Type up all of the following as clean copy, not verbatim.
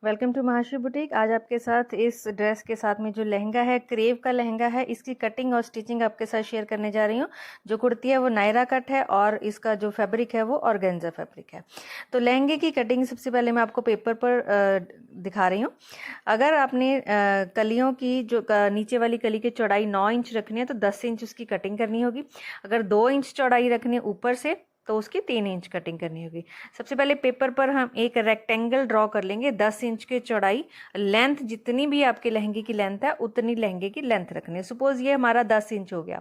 Welcome to Mahashri boutique. आज आपके साथ इस ड्रेस के साथ में जो लहंगा है, क्रेव का लहंगा है, इसकी कटिंग और स्टिचिंग आपके साथ शेयर करने जा रही हूँ। जो कुर्ती है वो नायरा कट है और इसका जो फैब्रिक है वो ऑर्गेन्जा फैब्रिक है। तो लहंगे की कटिंग सबसे पहले मैं आपको पेपर पर दिखा रही हूँ। अगर आपने कलियों की जो नीचे वाली कली की चौड़ाई 9 इंच रखनी है तो 10 इंच उसकी कटिंग करनी होगी। अगर 2 इंच चौड़ाई रखनी है ऊपर से तो उसकी 3 इंच कटिंग करनी होगी। सबसे पहले पेपर पर हम एक रेक्टेंगल ड्रॉ कर लेंगे 10 इंच की चौड़ाई। लेंथ जितनी भी आपके लहंगे की लेंथ है उतनी लहंगे की लेंथ रखनी है। सपोज ये हमारा 10 इंच हो गया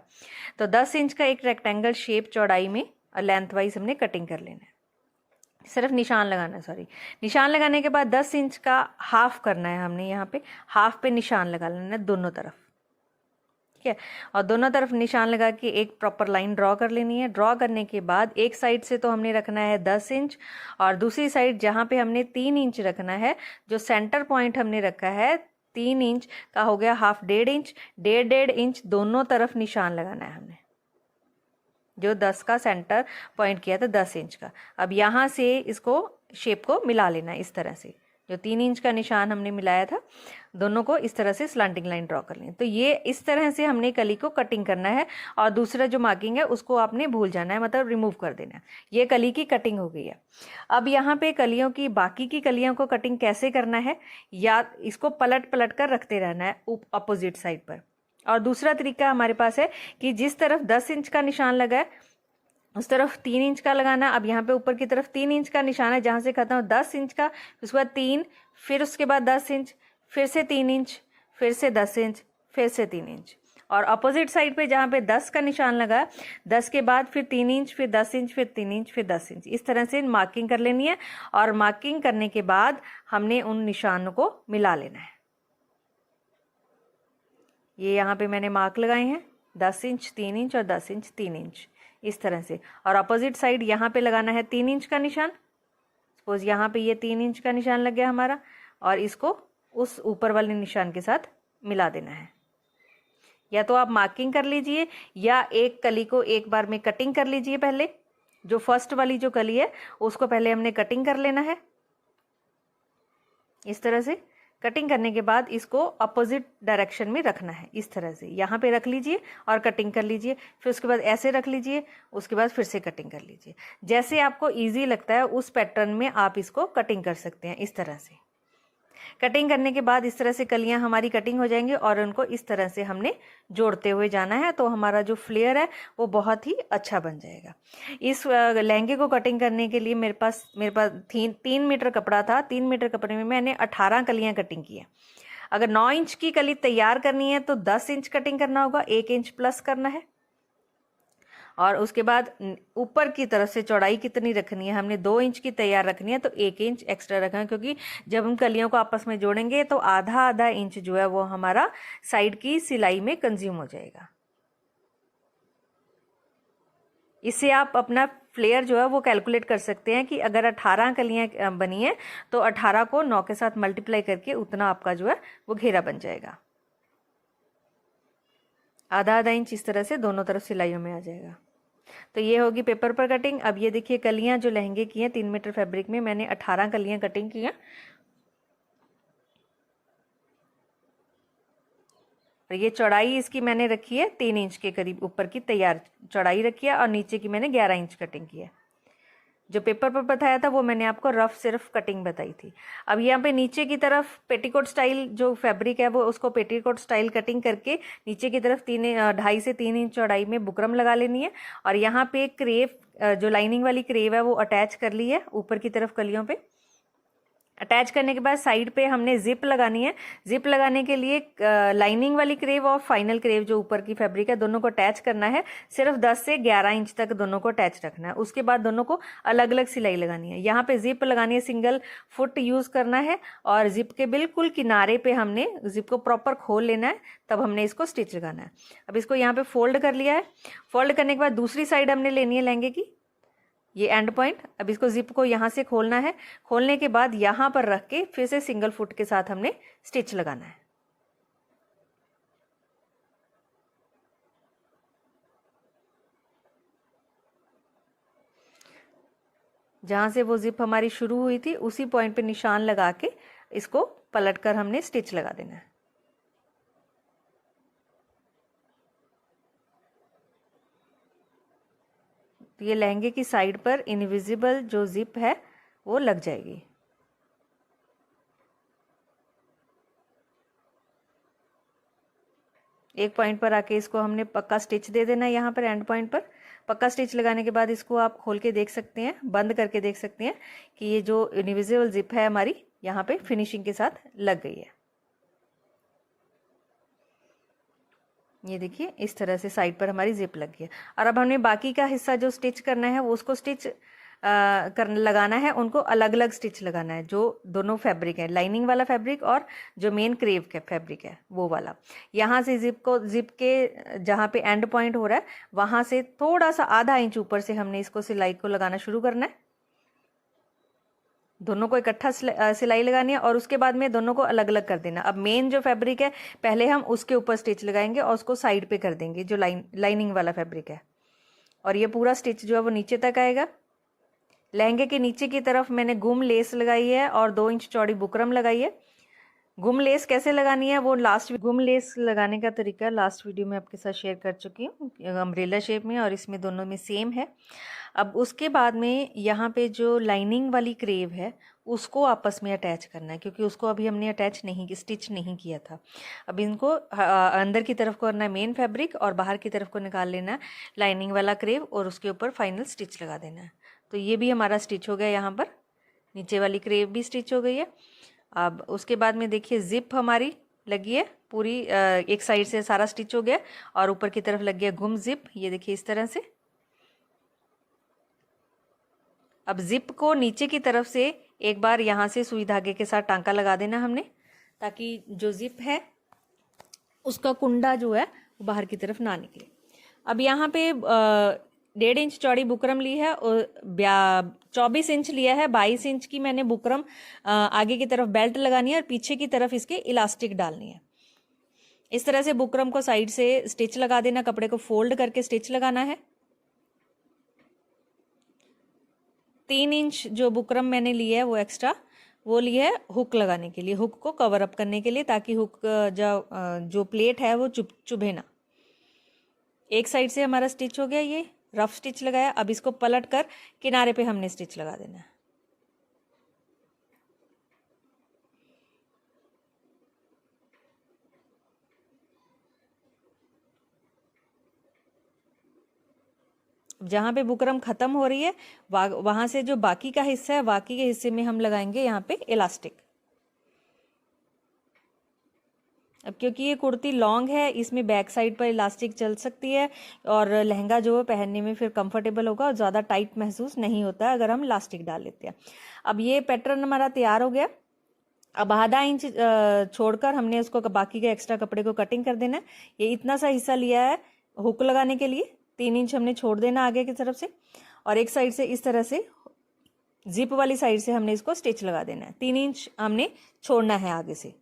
तो 10 इंच का एक रेक्टेंगल शेप चौड़ाई में लेंथ वाइज हमने कटिंग कर लेना है। सिर्फ निशान लगाना है, सॉरी, निशान लगाने के बाद 10 इंच का हाफ करना है हमने। यहाँ पे हाफ पे निशान लगा लेना है दोनों तरफ, ठीक है। और दोनों तरफ निशान लगा के एक प्रॉपर लाइन ड्रॉ कर लेनी है। ड्रॉ करने के बाद एक साइड से तो हमने रखना है 10 इंच और दूसरी साइड जहाँ पे हमने 3 इंच रखना है, जो सेंटर पॉइंट हमने रखा है 3 इंच का हो गया हाफ 1.5 इंच। 1.5 इंच दोनों तरफ निशान लगाना है हमने। जो 10 का सेंटर पॉइंट किया था 10 इंच का, अब यहाँ से इसको शेप को मिला लेना है इस तरह से। जो 3 इंच का निशान हमने मिलाया था दोनों को इस तरह से स्लांटिंग लाइन ड्रॉ कर लें। तो ये इस तरह से हमने कली को कटिंग करना है और दूसरा जो मार्किंग है उसको आपने भूल जाना है, मतलब रिमूव कर देना है। ये कली की कटिंग हो गई है। अब यहाँ पे कलियों की बाकी की कलियों को कटिंग कैसे करना है, या इसको पलट पलट कर रखते रहना है अपोजिट साइड पर। और दूसरा तरीका हमारे पास है कि जिस तरफ 10 इंच का निशान लगा है उस तरफ 3 इंच का लगाना। अब यहाँ पे ऊपर की तरफ 3 इंच का निशान है, जहाँ से खत्म हो 10 इंच का, उसके बाद 3, फिर उसके बाद 10 इंच, फिर से 3 इंच, फिर से 10 इंच, फिर से 3 इंच। और अपोजिट साइड पे जहाँ पे 10 का निशान लगा, 10 के बाद फिर 3 इंच, फिर 10 इंच, फिर 3 इंच, फिर 10 इंच, इस तरह से मार्किंग कर लेनी है। और मार्किंग करने के बाद हमने उन निशानों को मिला लेना है। ये यहाँ पे मैंने मार्क लगाए हैं 10 इंच, 3 इंच और 10 इंच, 3 इंच, इस तरह से। और अपोजिट साइड यहाँ पे लगाना है 3 इंच का निशान। सपोज यहाँ पे ये 3 इंच का निशान लग गया हमारा, और इसको उस ऊपर वाले निशान के साथ मिला देना है। या तो आप मार्किंग कर लीजिए या एक कली को एक बार में कटिंग कर लीजिए। पहले जो फर्स्ट वाली जो कली है उसको पहले हमने कटिंग कर लेना है इस तरह से। कटिंग करने के बाद इसको अपोजिट डायरेक्शन में रखना है इस तरह से। यहाँ पे रख लीजिए और कटिंग कर लीजिए, फिर उसके बाद ऐसे रख लीजिए, उसके बाद फिर से कटिंग कर लीजिए। जैसे आपको इजी लगता है उस पैटर्न में आप इसको कटिंग कर सकते हैं इस तरह से। कटिंग करने के बाद इस तरह से कलियां हमारी कटिंग हो जाएंगी और उनको इस तरह से हमने जोड़ते हुए जाना है, तो हमारा जो फ्लेयर है वो बहुत ही अच्छा बन जाएगा। इस लहंगे को कटिंग करने के लिए मेरे पास 3 मीटर कपड़ा था। 3 मीटर कपड़े में मैंने 18 कलियां कटिंग की है। अगर 9 इंच की कली तैयार करनी है तो 10 इंच कटिंग करना होगा, 1 इंच प्लस करना है। और उसके बाद ऊपर की तरफ से चौड़ाई कितनी रखनी है, हमने 2 इंच की तैयार रखनी है तो 1 इंच एक्स्ट्रा रखना है, क्योंकि जब हम कलियों को आपस में जोड़ेंगे तो आधा आधा इंच जो है वो हमारा साइड की सिलाई में कंज्यूम हो जाएगा। इससे आप अपना फ्लेयर जो है वो कैलकुलेट कर सकते हैं कि अगर 18 कलियां बनी है तो 18 को 9 के साथ मल्टीप्लाई करके उतना आपका जो है वो घेरा बन जाएगा। आधा आधा इंच इस तरह से दोनों तरफ सिलाइयों में आ जाएगा। तो ये होगी पेपर पर कटिंग। अब ये देखिए कलियां जो लहंगे की हैं 3 मीटर फैब्रिक में मैंने 18 कलियां कटिंग की हैं। और ये चौड़ाई इसकी मैंने रखी है 3 इंच के करीब, ऊपर की तैयार चौड़ाई रखी है और नीचे की मैंने 11 इंच कटिंग की है। जो पेपर पर बताया था वो मैंने आपको रफ सिर्फ कटिंग बताई थी। अब यहाँ पे नीचे की तरफ पेटीकोट स्टाइल जो फैब्रिक है वो उसको पेटीकोट स्टाइल कटिंग करके नीचे की तरफ 2.5 से 3 इंच चौड़ाई में बुकरम लगा लेनी है। और यहाँ पे क्रेव जो लाइनिंग वाली क्रेव है वो अटैच कर ली है ऊपर की तरफ कलियों पे। अटैच करने के बाद साइड पे हमने जिप लगानी है। जिप लगाने के लिए लाइनिंग वाली क्रेव और फाइनल क्रेव जो ऊपर की फैब्रिक है दोनों को अटैच करना है। सिर्फ 10 से 11 इंच तक दोनों को अटैच रखना है। उसके बाद दोनों को अलग अलग सिलाई लगानी है। यहाँ पे जिप लगानी है, सिंगल फुट यूज करना है और जिप के बिल्कुल किनारे पे हमने जिप को प्रॉपर खोल लेना है, तब हमने इसको स्टिच लगाना है। अब इसको यहाँ पे फोल्ड कर लिया है। फोल्ड करने के बाद दूसरी साइड हमने लेनी है लहंगे की, ये एंड पॉइंट। अब इसको जिप को यहाँ से खोलना है। खोलने के बाद यहाँ पर रख के फिर से सिंगल फुट के साथ हमने स्टिच लगाना है। जहाँ से वो जिप हमारी शुरू हुई थी उसी पॉइंट पे निशान लगा के इसको पलटकर हमने स्टिच लगा देना है। तो ये लहंगे की साइड पर इनविजिबल जो जिप है वो लग जाएगी। एक पॉइंट पर आके इसको हमने पक्का स्टिच दे देना है। यहाँ पर एंड पॉइंट पर पक्का स्टिच लगाने के बाद इसको आप खोल के देख सकते हैं, बंद करके देख सकते हैं कि ये जो इनविजिबल जिप है हमारी यहाँ पे फिनिशिंग के साथ लग गई है। ये देखिए इस तरह से साइड पर हमारी जिप लग गई है। और अब हमने बाकी का हिस्सा जो स्टिच करना है वो उसको स्टिच लगाना है, उनको अलग अलग स्टिच लगाना है। जो दोनों फैब्रिक है, लाइनिंग वाला फैब्रिक और जो मेन क्रेव का फैब्रिक है वो वाला, यहाँ से जिप के जहाँ पे एंड पॉइंट हो रहा है वहाँ से थोड़ा सा आधा इंच ऊपर से हमने इसको सिलाई को लगाना शुरू करना है। दोनों को इकट्ठा सिलाई लगानी है और उसके बाद में दोनों को अलग अलग कर देना। अब मेन जो फैब्रिक है पहले हम उसके ऊपर स्टिच लगाएंगे और उसको साइड पे कर देंगे जो लाइनिंग वाला फैब्रिक है। और ये पूरा स्टिच जो है वो नीचे तक आएगा। लहंगे के नीचे की तरफ मैंने गुम लेस लगाई है और 2 इंच चौड़ी बुकरम लगाई है। गुम लेस कैसे लगानी है वो गुम लेस लगाने का तरीका लास्ट वीडियो में आपके साथ शेयर कर चुकी हूँ, अम्ब्रेला शेप में, और इसमें दोनों में सेम है। अब उसके बाद में यहाँ पे जो लाइनिंग वाली क्रेव है उसको आपस में अटैच करना है, क्योंकि उसको अभी हमने स्टिच नहीं किया था। अब इनको अंदर की तरफ को करना है मेन फैब्रिक और बाहर की तरफ को निकाल लेना है लाइनिंग वाला क्रेव और उसके ऊपर फाइनल स्टिच लगा देना है। तो ये भी हमारा स्टिच हो गया, यहाँ पर नीचे वाली क्रेव भी स्टिच हो गई है। अब उसके बाद में देखिए जिप हमारी लगी है पूरी, एक साइड से सारा स्टिच हो गया और ऊपर की तरफ लग गया गुम जिप। ये देखिए इस तरह से। अब जिप को नीचे की तरफ से एक बार यहाँ से सुई धागे के साथ टांका लगा देना हमने, ताकि जो जिप है उसका कुंडा जो है वो बाहर की तरफ ना निकले। अब यहाँ पे 1.5 इंच चौड़ी बुकरम ली है और 24 इंच लिया है। 22 इंच की मैंने बुकरम आगे की तरफ बेल्ट लगानी है और पीछे की तरफ इसके इलास्टिक डालनी है। इस तरह से बुकरम को साइड से स्टिच लगा देना, कपड़े को फोल्ड करके स्टिच लगाना है। 3 इंच जो बुकरम मैंने ली है वो एक्स्ट्रा वो ली है हुक लगाने के लिए, हुक को कवर अप करने के लिए, ताकि हुक जो प्लेट है वो चुभे ना। एक साइड से हमारा स्टिच हो गया, ये रफ स्टिच लगाया। अब इसको पलट कर किनारे पे हमने स्टिच लगा देना है। जहाँ पे बुकरम खत्म हो रही है वहां से जो बाकी का हिस्सा है, बाकी के हिस्से में हम लगाएंगे यहाँ पे इलास्टिक। अब क्योंकि ये कुर्ती लॉन्ग है, इसमें बैक साइड पर इलास्टिक चल सकती है और लहंगा जो है पहनने में फिर कंफर्टेबल होगा और ज़्यादा टाइट महसूस नहीं होता है अगर हम इलास्टिक डाल लेते हैं। अब ये पैटर्न हमारा तैयार हो गया। अब आधा इंच छोड़कर हमने उसको बाकी के एक्स्ट्रा कपड़े को कटिंग कर देना है। ये इतना सा हिस्सा लिया है हुक लगाने के लिए, 3 इंच हमने छोड़ देना आगे की तरफ से और एक साइड से इस तरह से जिप वाली साइड से हमने इसको स्टिच लगा देना है। 3 इंच हमने छोड़ना है आगे से।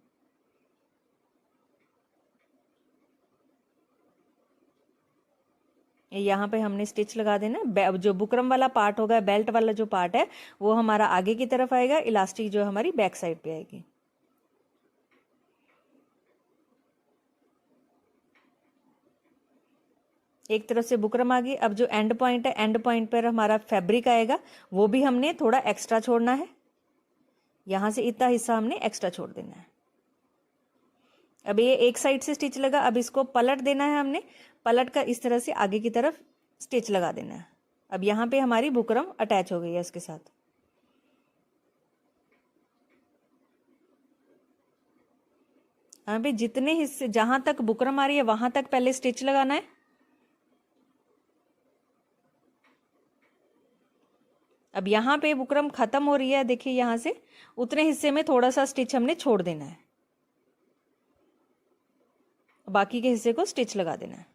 यहाँ पे हमने स्टिच लगा देना। जो बुकरम वाला पार्ट होगा, बेल्ट वाला जो पार्ट है वो हमारा आगे की तरफ आएगा, इलास्टिक जो हमारी बैक साइड पे आएगी। एक तरफ से बुकरम आ गई। अब जो एंड पॉइंट है, एंड पॉइंट पर हमारा फैब्रिक आएगा, वो भी हमने थोड़ा एक्स्ट्रा छोड़ना है। यहाँ से इतना हिस्सा हमने एक्स्ट्रा छोड़ देना है। अब ये एक साइड से स्टिच लगा, अब इसको पलट देना है हमने। पलट कर इस तरह से आगे की तरफ स्टिच लगा देना है। अब यहाँ पे हमारी बुकरम अटैच हो गई है इसके साथ। यहाँ पे जितने हिस्से जहां तक बुकरम आ रही है वहां तक पहले स्टिच लगाना है। अब यहाँ पे बुकरम खत्म हो रही है, देखिए यहाँ से उतने हिस्से में थोड़ा सा स्टिच हमने छोड़ देना है, बाकी के हिस्से को स्टिच लगा देना है।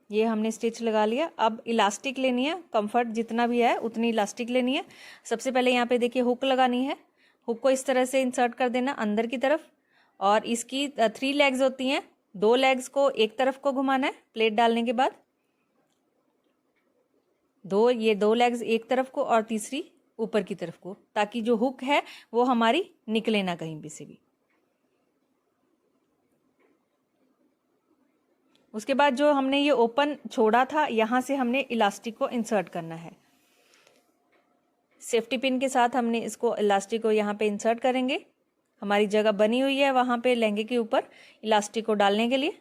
ये हमने स्टिच लगा लिया। अब इलास्टिक लेनी है, कंफर्ट जितना भी है उतनी इलास्टिक लेनी है। सबसे पहले यहाँ पे देखिए हुक लगानी है। हुक को इस तरह से इंसर्ट कर देना अंदर की तरफ और इसकी 3 लेग्स होती हैं, 2 लेग्स को एक तरफ को घुमाना है प्लेट डालने के बाद दो लेग्स एक तरफ को और तीसरी ऊपर की तरफ को, ताकि जो हुक है वो हमारी निकले ना कहीं भी से भी। उसके बाद जो हमने ये ओपन छोड़ा था, यहाँ से हमने इलास्टिक को इंसर्ट करना है। सेफ्टी पिन के साथ हमने इसको इलास्टिक को यहाँ पे इंसर्ट करेंगे। हमारी जगह बनी हुई है वहाँ पे लहंगे के ऊपर इलास्टिक को डालने के लिए।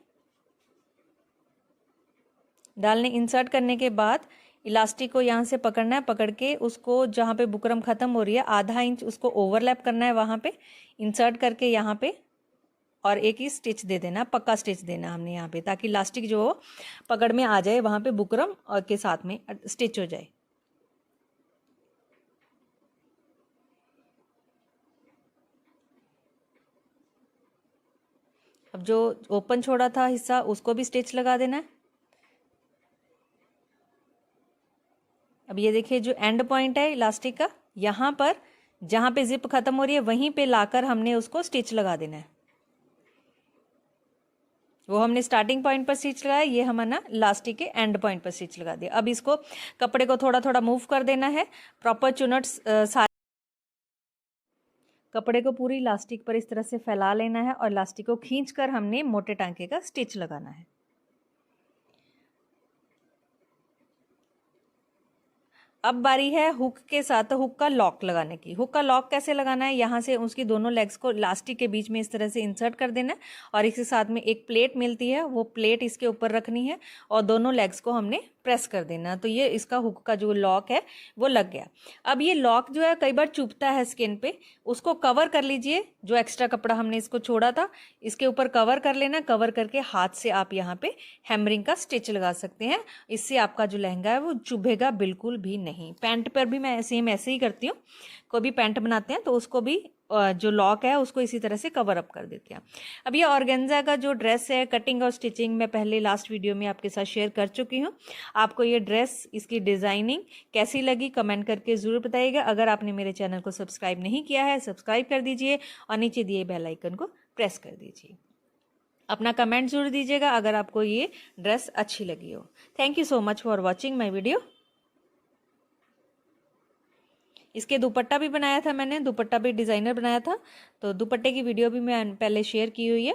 इंसर्ट करने के बाद इलास्टिक को यहाँ से पकड़ना है, पकड़ के उसको जहाँ पे बुकरम ख़त्म हो रही है आधा इंच उसको ओवरलैप करना है, वहाँ पे इंसर्ट करके यहाँ पे और एक ही स्टिच दे देना, पक्का स्टिच देना हमने यहाँ पे, ताकि इलास्टिक जो पकड़ में आ जाए, वहाँ पे बुकरम और के साथ में स्टिच हो जाए। अब जो ओपन छोड़ा था हिस्सा उसको भी स्टिच लगा देना है। अब ये देखिए जो एंड पॉइंट है इलास्टिक का, यहाँ पर जहाँ पे जिप खत्म हो रही है वहीं पे लाकर हमने उसको स्टिच लगा देना है। वो हमने स्टार्टिंग पॉइंट पर स्टिच लगाया, ये हमारा इलास्टिक के एंड पॉइंट पर स्टिच लगा दिया। अब इसको कपड़े को थोड़ा थोड़ा मूव कर देना है, प्रॉपर चुनट्स सारे कपड़े को पूरी इलास्टिक पर इस तरह से फैला लेना है और इलास्टिक को खींचकर हमने मोटे टांके का स्टिच लगाना है। अब बारी है हुक के साथ हुक का लॉक लगाने की। हुक का लॉक कैसे लगाना है, यहाँ से उसकी दोनों लेग्स को इलास्टिक के बीच में इस तरह से इंसर्ट कर देना है और इसके साथ में एक प्लेट मिलती है, वो प्लेट इसके ऊपर रखनी है और दोनों लेग्स को हमने प्रेस कर देना। तो ये इसका हुक का जो लॉक है वो लग गया। अब ये लॉक जो है कई बार चुभता है स्किन पे, उसको कवर कर लीजिए। जो एक्स्ट्रा कपड़ा हमने इसको छोड़ा था इसके ऊपर कवर कर लेना, कवर करके हाथ से आप यहाँ पे हैमरिंग का स्टिच लगा सकते हैं। इससे आपका जो लहंगा है वो चुभेगा बिल्कुल भी नहीं। पैंट पर भी मैं सेम ऐसे ही करती हूँ, कोई भी पैंट बनाते हैं तो उसको भी जो लॉक है उसको इसी तरह से कवर अप कर देते हैं। अब ये ऑर्गेन्जा का जो ड्रेस है, कटिंग और स्टिचिंग मैं पहले लास्ट वीडियो में आपके साथ शेयर कर चुकी हूँ। आपको ये ड्रेस, इसकी डिज़ाइनिंग कैसी लगी कमेंट करके ज़रूर बताइएगा। अगर आपने मेरे चैनल को सब्सक्राइब नहीं किया है सब्सक्राइब कर दीजिए और नीचे दिए बेल आइकन को प्रेस कर दीजिए। अपना कमेंट जरूर दीजिएगा अगर आपको ये ड्रेस अच्छी लगी हो। Thank you so much for watching my video. इसके दुपट्टा भी बनाया था मैंने, दुपट्टा भी डिज़ाइनर बनाया था, तो दुपट्टे की वीडियो भी मैं पहले शेयर की हुई है,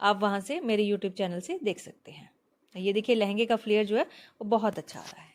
आप वहाँ से मेरे यूट्यूब चैनल से देख सकते हैं। ये देखिए लहंगे का फ्लेयर जो है वो बहुत अच्छा आ रहा है।